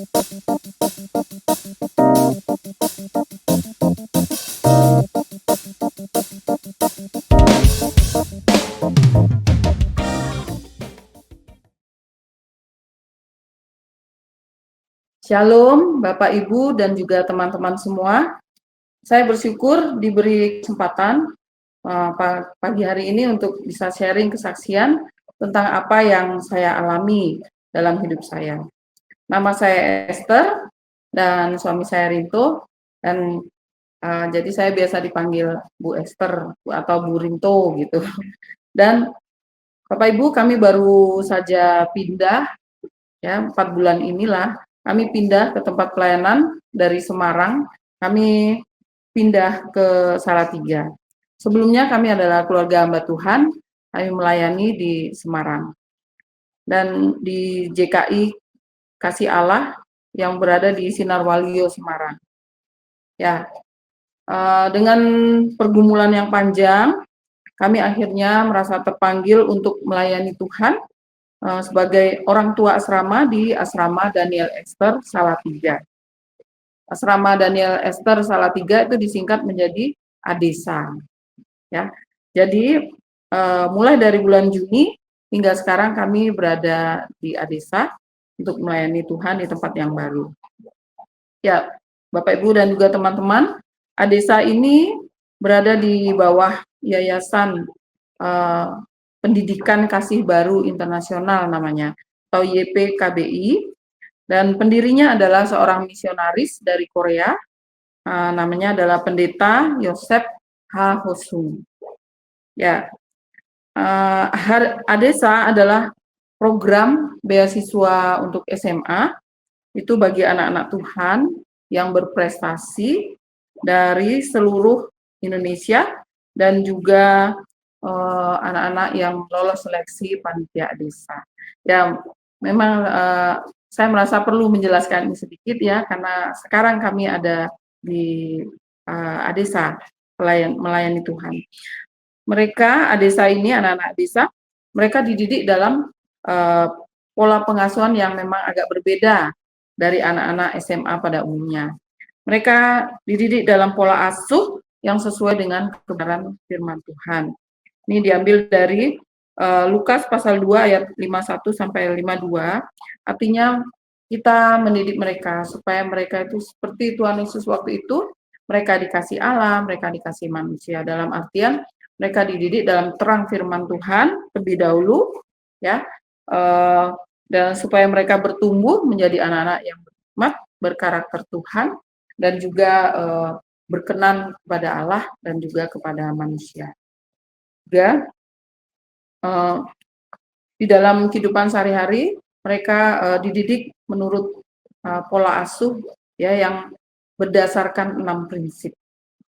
Shalom Bapak Ibu dan juga teman-teman semua. Saya bersyukur diberi kesempatan pagi hari ini untuk bisa sharing kesaksian tentang apa yang saya alami dalam hidup saya. Nama saya Esther dan suami saya Rinto, dan jadi saya biasa dipanggil Bu Esther atau Bu Rinto gitu. Dan Bapak Ibu, kami baru saja pindah, ya 4 bulan inilah kami pindah ke tempat pelayanan dari Semarang. Kami pindah ke Salatiga. Sebelumnya kami adalah keluarga hamba Tuhan, kami melayani di Semarang. Dan di JKI Kasih Allah yang berada di Sinarwalio, Semarang. Ya, dengan pergumulan yang panjang, kami akhirnya merasa terpanggil untuk melayani Tuhan sebagai orang tua asrama di Asrama Daniel Esther Salatiga. Asrama Daniel Esther Salatiga itu disingkat menjadi ADESA. Ya, jadi mulai dari bulan Juni hingga sekarang kami berada di ADESA untuk melayani Tuhan di tempat yang baru. Ya, Bapak Ibu dan juga teman-teman, ADESA ini berada di bawah Yayasan Pendidikan Kasih Baru Internasional namanya, atau YPKBI, dan pendirinya adalah seorang misionaris dari Korea, namanya adalah Pendeta Yosef H. Hosung. Ya, ADESA adalah program beasiswa untuk SMA, itu bagi anak-anak Tuhan yang berprestasi dari seluruh Indonesia dan juga anak-anak yang lolos seleksi panitia ADESA. Ya, memang saya merasa perlu menjelaskan ini sedikit ya, karena sekarang kami ada di ADESA melayani Tuhan. Mereka ADESA ini, anak-anak ADESA, mereka dididik dalam pola pengasuhan yang memang agak berbeda dari anak-anak SMA pada umumnya. Mereka dididik dalam pola asuh yang sesuai dengan kebenaran firman Tuhan. Ini diambil dari Lukas pasal 2 ayat 51 sampai 52. Artinya kita mendidik mereka supaya mereka itu seperti Tuhan Yesus waktu itu, mereka dikasih Allah, mereka dikasih manusia. Dalam artian mereka dididik dalam terang firman Tuhan terlebih dahulu, ya, dan supaya mereka bertumbuh menjadi anak-anak yang berhikmat, berkarakter Tuhan, dan juga berkenan kepada Allah dan juga kepada manusia. Juga di dalam kehidupan sehari-hari mereka dididik menurut pola asuh ya yang berdasarkan 6 prinsip.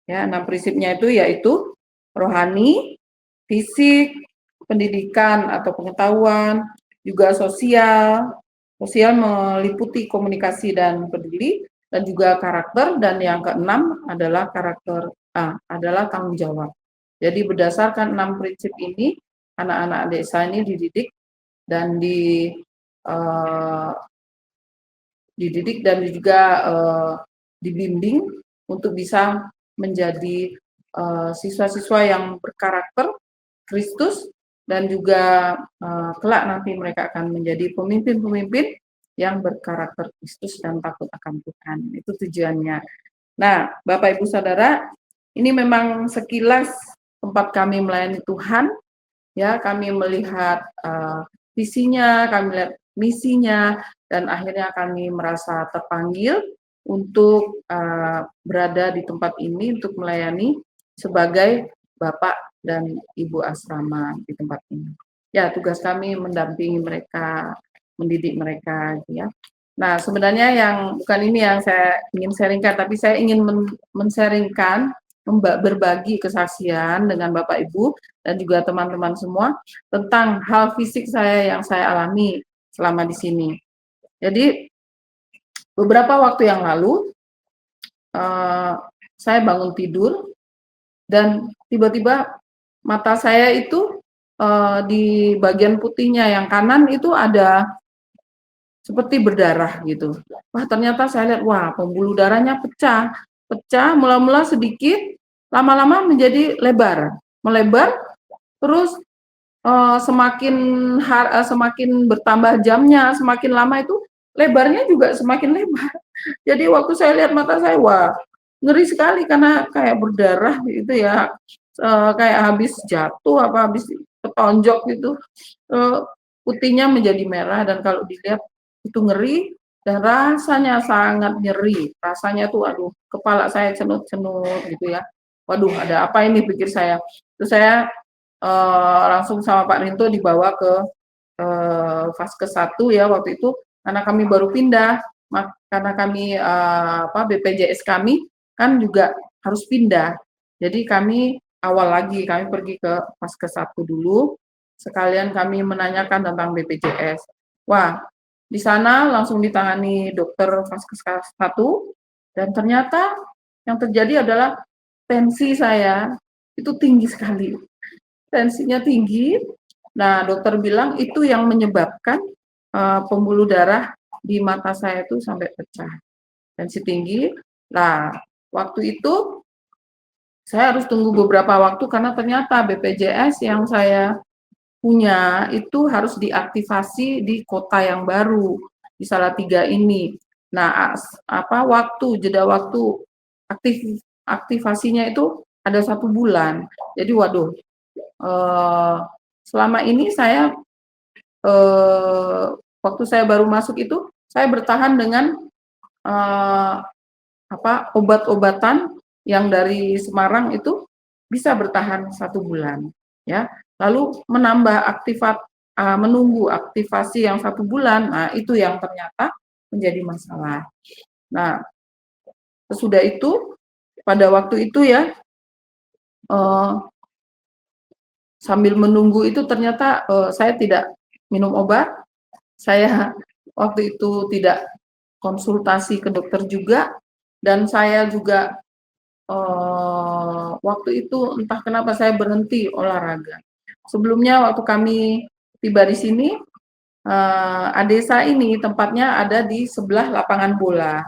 Ya, 6 prinsipnya itu yaitu rohani, fisik, pendidikan atau pengetahuan, juga sosial. Sosial meliputi komunikasi dan peduli, dan juga karakter, dan yang keenam adalah adalah tanggung jawab. Jadi berdasarkan 6 prinsip ini, anak-anak desa ini dididik dan juga dibimbing untuk bisa menjadi siswa-siswa yang berkarakter Kristus, dan juga kelak nanti mereka akan menjadi pemimpin-pemimpin yang berkarakter Kristus dan takut akan Tuhan. Itu tujuannya. Nah, Bapak Ibu Saudara, ini memang sekilas tempat kami melayani Tuhan. Ya, kami melihat visinya, kami melihat misinya, dan akhirnya kami merasa terpanggil untuk berada di tempat ini untuk melayani sebagai Bapak dan Ibu asrama di tempat ini. Ya, tugas kami mendampingi mereka, mendidik mereka, ya. Nah, sebenarnya yang bukan ini yang saya ingin sharingkan, tapi saya ingin men-sharingkan, berbagi kesaksian dengan Bapak Ibu dan juga teman-teman semua tentang hal fisik saya yang saya alami selama di sini. Jadi beberapa waktu yang lalu saya bangun tidur dan tiba-tiba mata saya itu di bagian putihnya yang kanan itu ada seperti berdarah gitu. Wah, ternyata saya lihat, wah, pembuluh darahnya pecah. Pecah mula-mula sedikit, lama-lama menjadi lebar. Melebar, terus semakin bertambah jamnya, semakin lama itu lebarnya juga semakin lebar. Jadi waktu saya lihat mata saya, wah, ngeri sekali karena kayak berdarah gitu ya, kayak habis jatuh apa habis ketonjok gitu, eee, putihnya menjadi merah dan kalau dilihat itu ngeri dan rasanya sangat nyeri. Rasanya tuh aduh kepala saya cenut-cenut gitu ya. Waduh ada apa ini pikir saya. Terus saya, langsung sama Pak Rinto dibawa ke Vaskes 1 ya waktu itu, karena kami baru pindah, karena kami, BPJS kami kan juga harus pindah. Jadi kami awal lagi, kami pergi ke Vaskes 1 dulu, sekalian kami menanyakan tentang BPJS. Wah, di sana langsung ditangani dokter Vaskes 1 dan ternyata yang terjadi adalah tensi saya itu tinggi sekali. Tensinya tinggi. Nah, dokter bilang itu yang menyebabkan pembuluh darah di mata saya itu sampai pecah. Tensi tinggi. Nah, waktu itu saya harus tunggu beberapa waktu karena ternyata BPJS yang saya punya itu harus diaktifasi di kota yang baru di Salatiga ini. Nah, jeda waktu aktivasinya itu ada 1 bulan. Jadi waduh, eh, selama ini saya waktu saya baru masuk itu saya bertahan dengan eh, obat-obatan yang dari Semarang itu bisa bertahan 1 bulan, ya. Lalu menunggu aktivasi yang 1 bulan, nah itu yang ternyata menjadi masalah. Nah, sesudah itu pada waktu itu ya eh, sambil menunggu itu ternyata saya tidak minum obat, saya waktu itu tidak konsultasi ke dokter juga, dan saya juga waktu itu entah kenapa saya berhenti olahraga. Sebelumnya waktu kami tiba di sini, Adesa ini tempatnya ada di sebelah lapangan bola.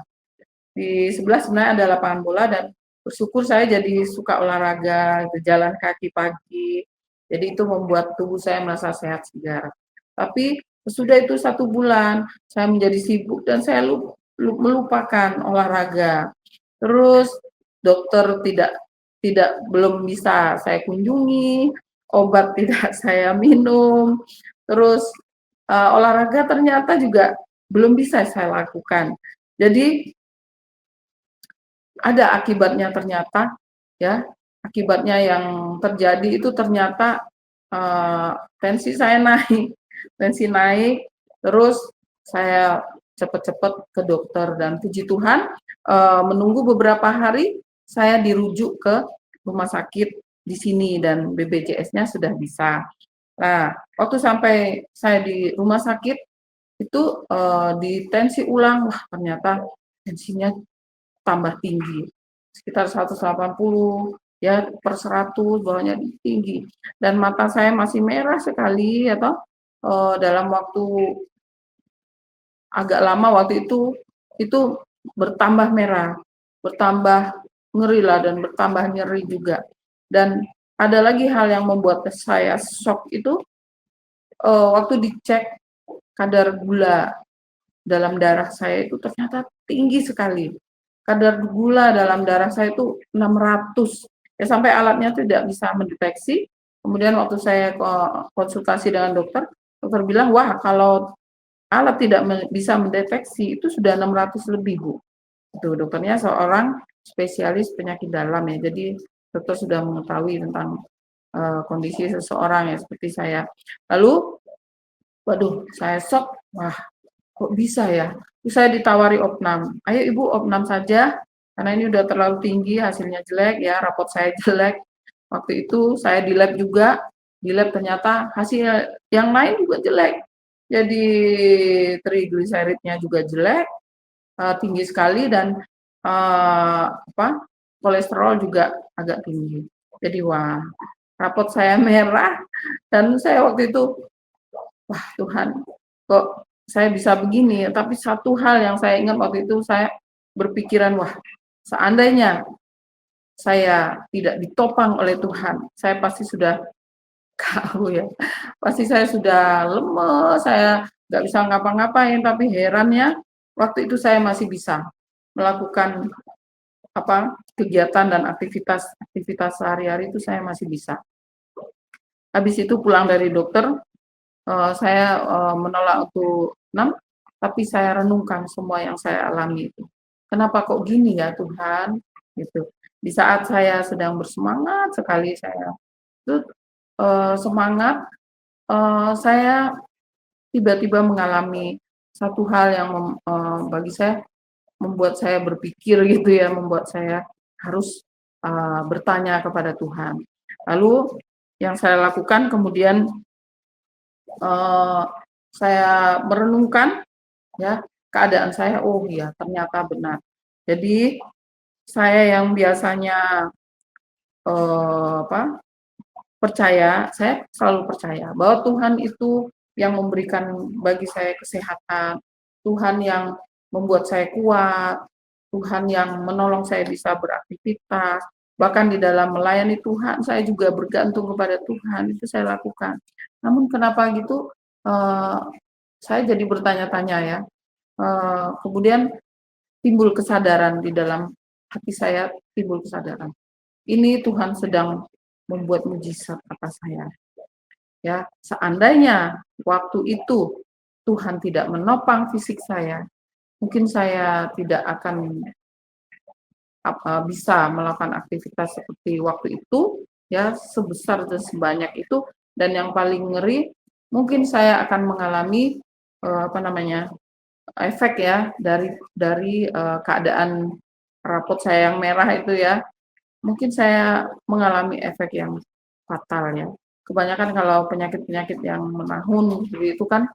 Di sebelah sebenarnya ada lapangan bola dan bersyukur saya jadi suka olahraga, gitu, jalan kaki pagi. Jadi itu membuat tubuh saya merasa sehat segar. Tapi sesudah itu 1 bulan, saya menjadi sibuk dan saya melupakan olahraga. Terus dokter belum bisa saya kunjungi, obat tidak saya minum, terus olahraga ternyata juga belum bisa saya lakukan. Jadi ada akibatnya ternyata, ya, akibatnya yang terjadi itu ternyata tensi saya naik, tensi naik, terus saya cepat-cepat ke dokter dan puji Tuhan menunggu beberapa hari saya dirujuk ke rumah sakit di sini dan BPJS-nya sudah bisa. Nah, waktu sampai saya di rumah sakit itu ditensi ulang, wah ternyata tensinya tambah tinggi, sekitar 180 ya per 100 bawahnya tinggi dan mata saya masih merah sekali ya toh, dalam waktu agak lama waktu itu bertambah merah, bertambah ngeri lah dan bertambah nyeri juga. Dan ada lagi hal yang membuat saya shock itu, waktu dicek kadar gula dalam darah saya itu ternyata tinggi sekali. Kadar gula dalam darah saya itu 600, ya sampai alatnya tidak bisa mendeteksi. Kemudian waktu saya konsultasi dengan dokter, dokter bilang, "Wah, kalau alat tidak bisa mendeteksi itu sudah 600 lebih, Bu." Itu dokternya seorang spesialis penyakit dalam ya. Jadi dokter sudah mengetahui tentang kondisi seseorang ya seperti saya. Lalu, waduh, saya shock. Wah, kok bisa ya? Terus saya ditawari opnam. Ayo Ibu opnam saja, karena ini udah terlalu tinggi, hasilnya jelek ya, rapot saya jelek. Waktu itu saya di lab juga, di lab ternyata hasil yang lain juga jelek. Jadi trigliseridnya juga jelek, tinggi sekali dan kolesterol juga agak tinggi. Jadi wah, rapot saya merah dan saya waktu itu, wah Tuhan, kok saya bisa begini, tapi satu hal yang saya ingat waktu itu saya berpikiran, "Wah, seandainya saya tidak ditopang oleh Tuhan, saya pasti sudah KO ya, pasti saya sudah lemes, saya nggak bisa ngapa-ngapain." Tapi herannya waktu itu saya masih bisa melakukan kegiatan dan aktivitas sehari-hari itu saya masih bisa. Habis itu pulang dari dokter, saya, menolak untuk tapi saya renungkan semua yang saya alami itu. Kenapa kok gini ya Tuhan, gitu. Di saat saya sedang bersemangat sekali saya itu, semangat, saya tiba-tiba mengalami satu hal yang bagi saya membuat saya berpikir gitu ya, membuat saya harus, bertanya kepada Tuhan. Lalu yang saya lakukan kemudian, eee, saya merenungkan ya, keadaan saya, oh iya ternyata benar. Jadi saya yang biasanya, apa, percaya, saya selalu percaya bahwa Tuhan itu yang memberikan bagi saya kesehatan, Tuhan yang membuat saya kuat, Tuhan yang menolong saya bisa beraktivitas, bahkan di dalam melayani Tuhan saya juga bergantung kepada Tuhan, itu saya lakukan. Namun kenapa gitu, eee, saya jadi bertanya-tanya ya, kemudian timbul kesadaran di dalam hati saya, timbul kesadaran, ini Tuhan sedang membuat mujizat atas saya. Ya, seandainya waktu itu Tuhan tidak menopang fisik saya, mungkin saya tidak akan bisa melakukan aktivitas seperti waktu itu, ya, sebesar dan sebanyak itu, dan yang paling ngeri, mungkin saya akan mengalami, efek ya dari keadaan rapot saya yang merah itu ya, mungkin saya mengalami efek yang fatal ya. Kebanyakan kalau penyakit-penyakit yang menahun itu kan,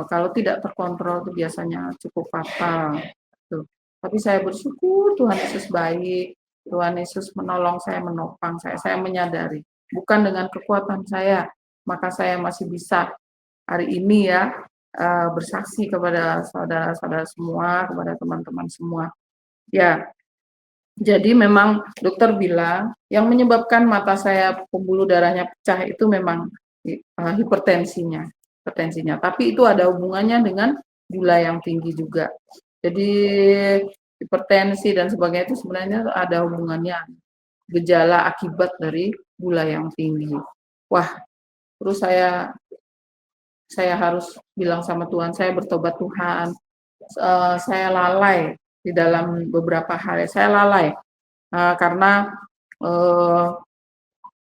kalau tidak terkontrol itu biasanya cukup fatal, gitu. Tapi saya bersyukur Tuhan Yesus baik, Tuhan Yesus menolong saya, menopang saya menyadari bukan dengan kekuatan saya, maka saya masih bisa hari ini ya, bersaksi kepada saudara-saudara semua, kepada teman-teman semua. Ya, jadi memang dokter bilang yang menyebabkan mata saya pembuluh darahnya pecah itu memang hipertensinya. Tapi itu ada hubungannya dengan gula yang tinggi juga. Jadi hipertensi dan sebagainya itu sebenarnya ada hubungannya, gejala akibat dari gula yang tinggi. Wah, terus saya harus bilang sama Tuhan, saya bertobat Tuhan, saya lalai di dalam beberapa hal, saya lalai. Karena, eee,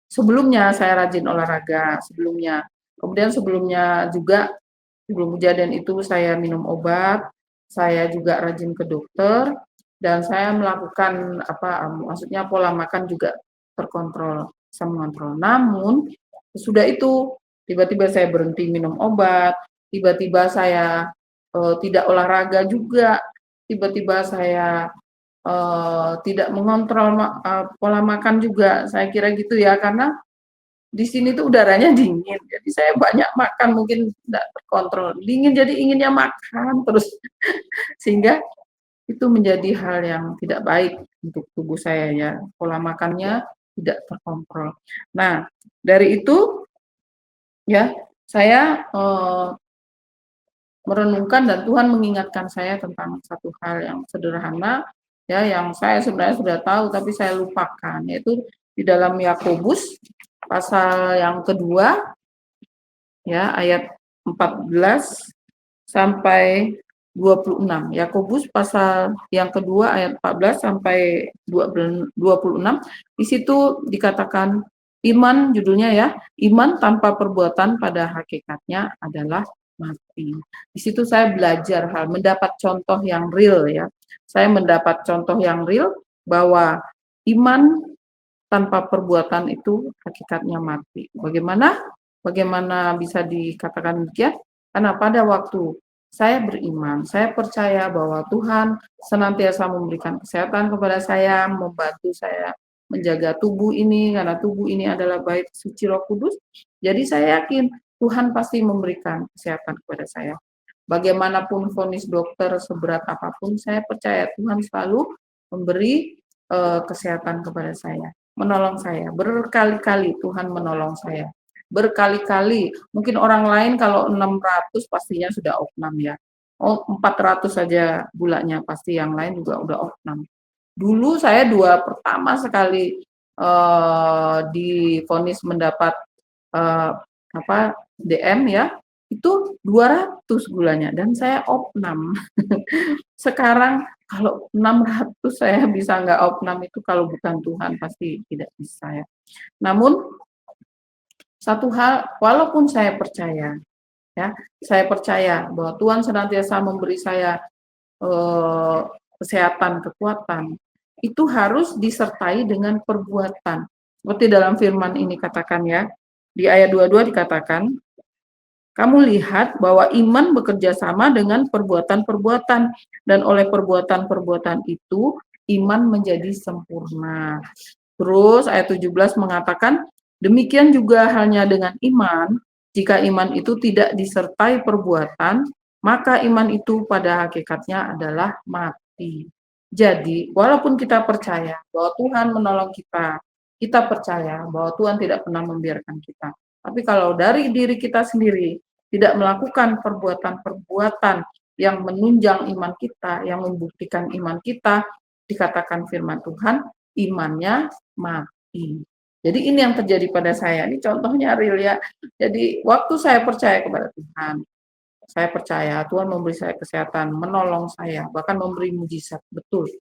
sebelumnya saya rajin olahraga, sebelumnya. Kemudian sebelumnya juga, sebelum kejadian itu saya minum obat, saya juga rajin ke dokter, dan saya melakukan maksudnya pola makan juga terkontrol, bisa mengontrol. Namun, sesudah itu tiba-tiba saya berhenti minum obat, tiba-tiba saya, tidak olahraga juga, tiba-tiba saya tidak mengontrol pola makan juga, saya kira gitu ya, karena di sini tuh udaranya dingin, jadi saya banyak makan mungkin tidak terkontrol, dingin jadi inginnya makan terus, sehingga itu menjadi hal yang tidak baik untuk tubuh saya ya, pola makannya tidak terkontrol. Nah, dari itu ya, saya, merenungkan dan Tuhan mengingatkan saya tentang satu hal yang sederhana, ya, yang saya sebenarnya sudah tahu tapi saya lupakan, yaitu di dalam Yakobus pasal yang kedua, ya, ayat 14 sampai 26. Yakobus pasal yang kedua ayat 14 sampai 26, di situ dikatakan iman, judulnya ya, iman tanpa perbuatan pada hakikatnya adalah mati. Di situ saya belajar mendapat contoh yang real ya. Saya mendapat contoh yang real bahwa iman tanpa perbuatan itu hakikatnya mati. Bagaimana? Bagaimana bisa dikatakan demikian? Karena pada waktu saya beriman, saya percaya bahwa Tuhan senantiasa memberikan kesehatan kepada saya, membantu saya menjaga tubuh ini, karena tubuh ini adalah bait suci Roh Kudus. Jadi saya yakin Tuhan pasti memberikan kesehatan kepada saya. Bagaimanapun vonis dokter seberat apapun, saya percaya Tuhan selalu memberi kesehatan kepada saya, menolong saya. Berkali-kali Tuhan menolong saya. Berkali-kali. Mungkin orang lain kalau 600 pastinya sudah opnam ya. Oh, 400 saja gulanya pasti yang lain juga udah opnam. Dulu saya pertama sekali divonis mendapat eh, apa DM ya, itu 200 gulanya dan saya opnam. Sekarang kalau 600 saya bisa nggak opnam itu kalau bukan Tuhan pasti tidak bisa ya. Namun satu hal, walaupun saya percaya ya, saya percaya bahwa Tuhan senantiasa memberi saya eh, kesehatan, kekuatan, itu harus disertai dengan perbuatan. Seperti dalam firman ini katakan ya, di ayat 22 dikatakan, kamu lihat bahwa iman bekerja sama dengan perbuatan-perbuatan, dan oleh perbuatan-perbuatan itu iman menjadi sempurna. Terus ayat 17 mengatakan, demikian juga halnya dengan iman, jika iman itu tidak disertai perbuatan, maka iman itu pada hakikatnya adalah mati. Jadi, walaupun kita percaya bahwa Tuhan menolong kita percaya bahwa Tuhan tidak pernah membiarkan kita. Tapi kalau dari diri kita sendiri tidak melakukan perbuatan-perbuatan yang menunjang iman kita, yang membuktikan iman kita, dikatakan firman Tuhan, imannya mati. Jadi ini yang terjadi pada saya. Ini contohnya real ya. Jadi waktu saya percaya kepada Tuhan, saya percaya Tuhan memberi saya kesehatan, menolong saya, bahkan memberi mujizat, betul.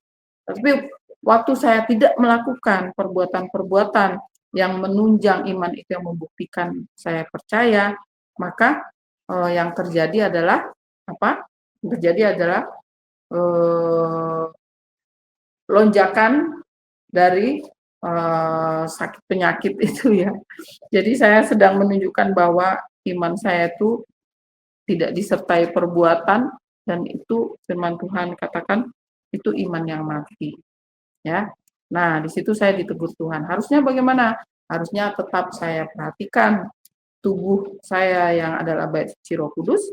Tapi waktu saya tidak melakukan perbuatan-perbuatan yang menunjang iman itu, yang membuktikan saya percaya, maka yang terjadi adalah apa? Yang terjadi adalah lonjakan dari sakit penyakit itu ya. Jadi saya sedang menunjukkan bahwa iman saya itu tidak disertai perbuatan, dan itu firman Tuhan katakan itu iman yang mati ya. Nah, di situ saya ditegur Tuhan. Harusnya bagaimana? Harusnya tetap saya perhatikan tubuh saya yang adalah bait suci Roh Kudus.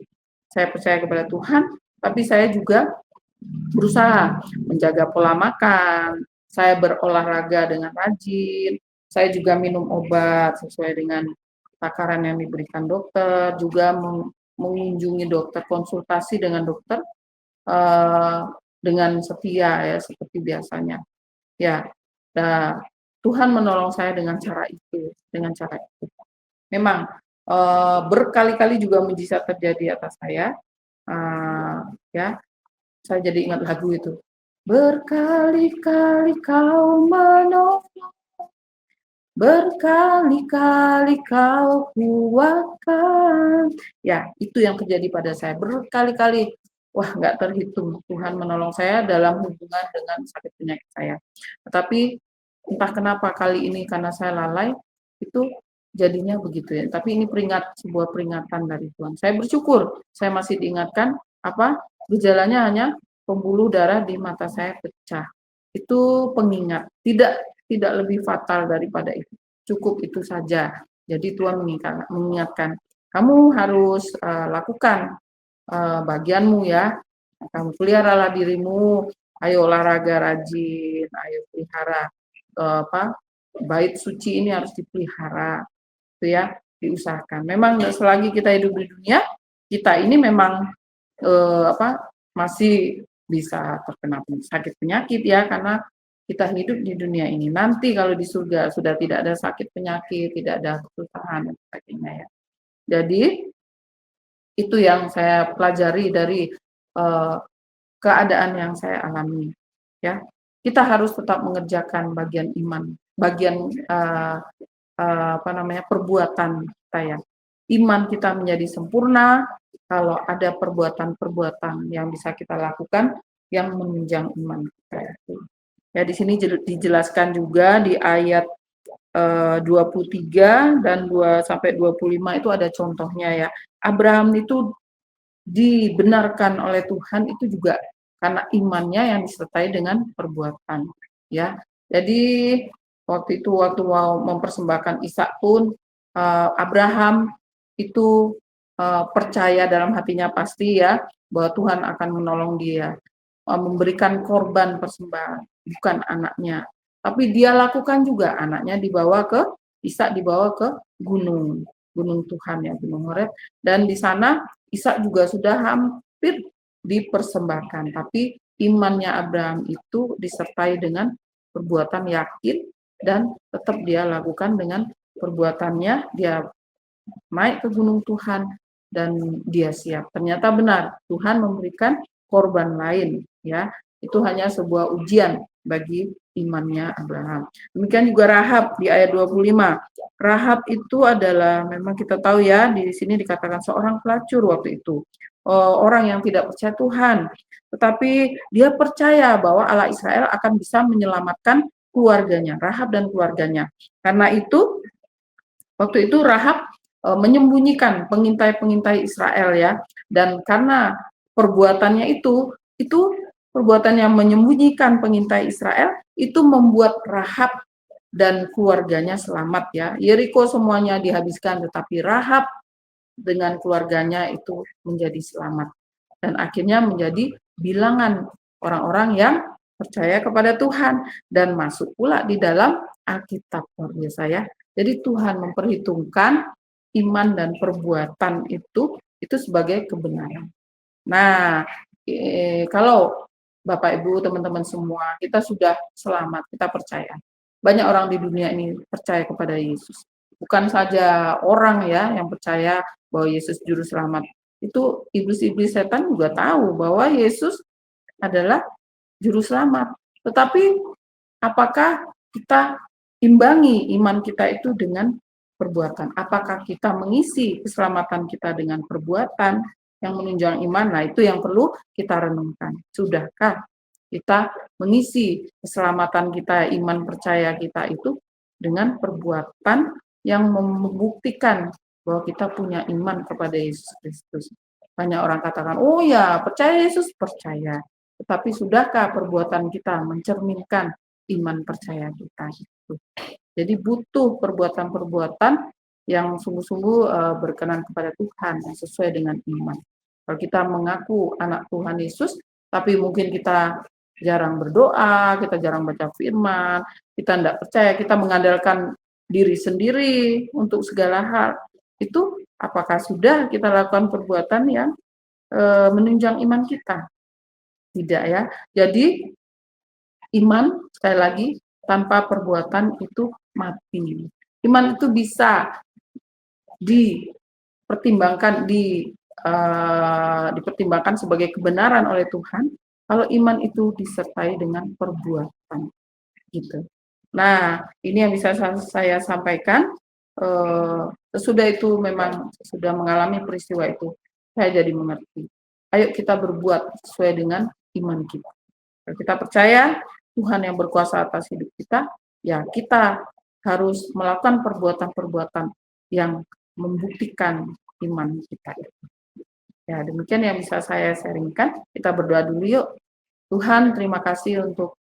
Saya percaya kepada Tuhan, tapi saya juga berusaha menjaga pola makan, saya berolahraga dengan rajin, saya juga minum obat sesuai dengan takaran yang diberikan dokter, juga mengunjungi dokter, konsultasi dengan dokter dengan setia ya seperti biasanya. Ya, nah, Tuhan menolong saya dengan cara itu, Memang berkali-kali juga mujizat terjadi atas saya, ya. Saya jadi ingat lagu itu. Berkali-kali kau menolong, berkali-kali kau kuatkan. Ya, itu yang terjadi pada saya. Berkali-kali, wah nggak terhitung Tuhan menolong saya dalam hubungan dengan sakit penyakit saya. Tetapi entah kenapa kali ini karena saya lalai, itu jadinya begitu ya. Tapi ini sebuah peringatan dari Tuhan. Saya bersyukur, saya masih diingatkan apa gejalanya hanya pembuluh darah di mata saya pecah. Itu pengingat, tidak lebih fatal daripada itu. Cukup itu saja. Jadi Tuhan mengingatkan, kamu harus lakukan bagianmu ya. Kamu peliharalah dirimu, ayo olahraga rajin, ayo pelihara bait suci ini harus dipelihara, itu ya, diusahakan. Memang selagi kita hidup di dunia, kita ini memang masih bisa terkena sakit penyakit ya, karena kita hidup di dunia ini. Nanti kalau di surga sudah tidak ada sakit penyakit, tidak ada kesusahan dan sebagainya ya. Jadi itu yang saya pelajari dari keadaan yang saya alami ya. Kita harus tetap mengerjakan bagian iman, bagian perbuatan kita ya. Iman kita menjadi sempurna kalau ada perbuatan-perbuatan yang bisa kita lakukan yang menunjang iman kita. Ya, di sini dijelaskan juga di ayat 23 dan 2 sampai 25 itu ada contohnya ya. Abraham itu dibenarkan oleh Tuhan itu juga karena imannya yang disertai dengan perbuatan ya. Jadi waktu mau mempersembahkan Ishak pun Abraham itu percaya dalam hatinya pasti ya bahwa Tuhan akan menolong dia, memberikan korban persembahan, bukan anaknya. Tapi dia lakukan juga, anaknya dibawa ke Ishak dibawa ke gunung, gunung Tuhan ya, Gunung Horeb, dan di sana Ishak juga sudah hampir dipersembahkan, tapi imannya Abraham itu disertai dengan perbuatan yakin dan tetap dia lakukan dengan perbuatannya, dia naik ke gunung Tuhan dan dia siap. Ternyata benar, Tuhan memberikan korban lain ya. Itu hanya sebuah ujian bagi imannya Abraham. Demikian juga Rahab di ayat 25. Rahab itu adalah, memang kita tahu ya, di sini dikatakan seorang pelacur waktu itu. Orang yang tidak percaya Tuhan, tetapi dia percaya bahwa Allah Israel akan bisa menyelamatkan keluarganya, Rahab dan keluarganya. Karena itu waktu itu Rahab menyembunyikan pengintai-pengintai Israel ya, dan karena perbuatannya itu perbuatan yang menyembunyikan pengintai Israel itu membuat Rahab dan keluarganya selamat ya. Yeriko semuanya dihabiskan, tetapi Rahab dengan keluarganya itu menjadi selamat dan akhirnya menjadi bilangan orang-orang yang percaya kepada Tuhan dan masuk pula di dalam Alkitab, luar biasa ya. Jadi Tuhan memperhitungkan iman dan perbuatan itu sebagai kebenaran. Nah, kalau Bapak Ibu, teman-teman semua, kita sudah selamat, kita percaya. Banyak orang di dunia ini percaya kepada Yesus. Bukan saja orang ya yang percaya bahwa Yesus juru selamat. Itu iblis-iblis setan juga tahu bahwa Yesus adalah juru selamat. Tetapi apakah kita imbangi iman kita itu dengan perbuatan? Apakah kita mengisi keselamatan kita dengan perbuatan yang menunjang iman? Nah, itu yang perlu kita renungkan. Sudahkah kita mengisi keselamatan kita, iman percaya kita itu dengan perbuatan yang membuktikan bahwa kita punya iman kepada Yesus Kristus? Banyak orang katakan, oh ya, percaya Yesus, percaya. Tetapi sudahkah perbuatan kita mencerminkan iman percaya kita itu? Jadi butuh perbuatan-perbuatan yang sungguh-sungguh berkenan kepada Tuhan, yang sesuai dengan iman. Kalau kita mengaku anak Tuhan Yesus, tapi mungkin kita jarang berdoa, kita jarang baca firman, kita tidak percaya, kita mengandalkan diri sendiri untuk segala hal, itu apakah sudah kita lakukan perbuatan yang menunjang iman kita? Tidak ya. Jadi iman, sekali lagi, tanpa perbuatan itu mati. Iman itu bisa dipertimbangkan dipertimbangkan sebagai kebenaran oleh Tuhan kalau iman itu disertai dengan perbuatan gitu. Nah, ini yang bisa saya sampaikan. Sesudah itu memang sudah mengalami peristiwa itu, saya jadi mengerti. Ayo kita berbuat sesuai dengan iman kita. Kalau kita percaya Tuhan yang berkuasa atas hidup kita, ya kita harus melakukan perbuatan-perbuatan yang membuktikan iman kita itu. Ya, demikian yang bisa saya sharingkan. Kita berdoa dulu yuk. Tuhan, terima kasih untuk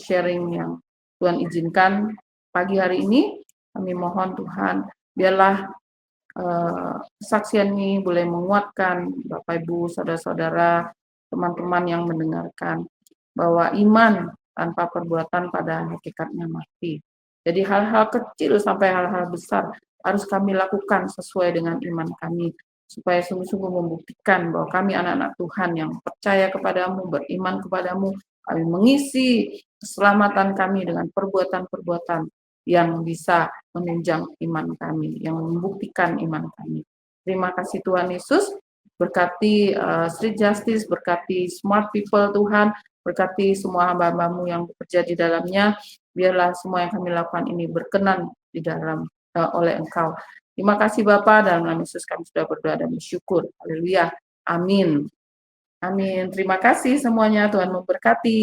sharing yang Tuhan izinkan pagi hari ini. Kami mohon Tuhan, biarlah kesaksian ini boleh menguatkan Bapak Ibu, saudara-saudara, teman-teman yang mendengarkan, bahwa iman tanpa perbuatan pada hakikatnya mati. Jadi hal-hal kecil sampai hal-hal besar harus kami lakukan sesuai dengan iman kami, supaya sungguh-sungguh membuktikan bahwa kami anak-anak Tuhan yang percaya kepadamu, beriman kepadamu, kami mengisi keselamatan kami dengan perbuatan-perbuatan yang bisa menunjang iman kami, yang membuktikan iman kami. Terima kasih Tuhan Yesus, berkati Street Justice, berkati Smart People Tuhan, berkati semua hamba-hambamu yang bekerja di dalamnya, biarlah semua yang kami lakukan ini berkenan di dalam oleh Engkau. Terima kasih Bapa, dalam nama Yesus kami sudah berdoa dan bersyukur. Haleluya. Amin. Amin. Terima kasih semuanya. Tuhan memberkati.